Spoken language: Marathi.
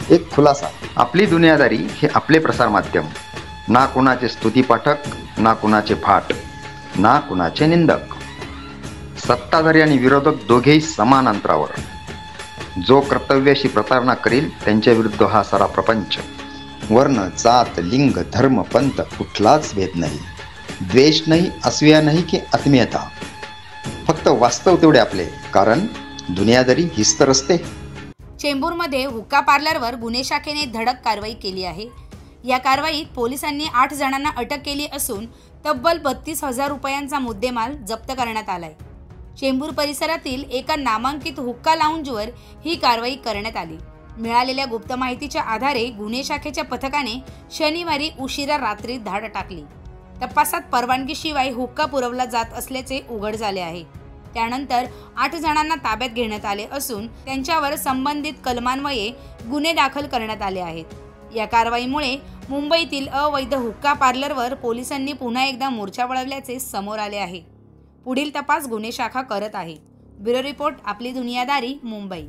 एक खुलासा, आपली दुनियादारी हे आपले प्रसार माध्यम, ना कुणाचे स्तुतीपाठक, ना कुणाचे फाट, ना कुणाचे निंदक, सत्ताधारी आणि विरोधक दोघेही समान अंतरावर. जो कर्तव्याशी प्रतारणा करेल त्यांच्या विरुद्ध हा सारा प्रपंच. वर्ण, जात, लिंग, धर्म, पंथ कुठलाच भेद नाही, द्वेष नाही, असूया नाही की आत्मीयता. फक्त वास्तव तेवढे आपले, कारण दुनियादारी हीच तर असते. चेंबूरमध्ये हुक्का पार्लरवर गुन्हे शाखेने धडक कारवाई केली आहे. या कारवाईत पोलिसांनी 8 जणांना अटक केली असून तब्बल 32,000 रुपयांचा मुद्देमाल जप्त करण्यात आलाय. चेंबूर परिसरातील एका नामांकित हुक्का लाऊंजवर ही कारवाई करण्यात आली. मिळालेल्या गुप्त माहितीच्या आधारे गुन्हे शाखेच्या पथकाने शनिवारी उशिरा रात्री धाड टाकली. तपासात परवानगीशिवाय हुक्का पुरवला जात असल्याचे उघड झाले आहे. त्यानंतर 8 जणांना ताब्यात घेण्यात आले असून त्यांच्यावर संबंधित कलमान्वये गुन्हे दाखल करण्यात आले आहेत. या कारवाईमुळे मुंबईतील अवैध हुक्का पार्लरवर पोलिसांनी पुन्हा एकदा मोर्चा वळवल्याचे समोर आले आहे. पुढील तपास गुन्हे शाखा करत आहे. ब्युरो रिपोर्ट, आपली दुनियादारी, मुंबई.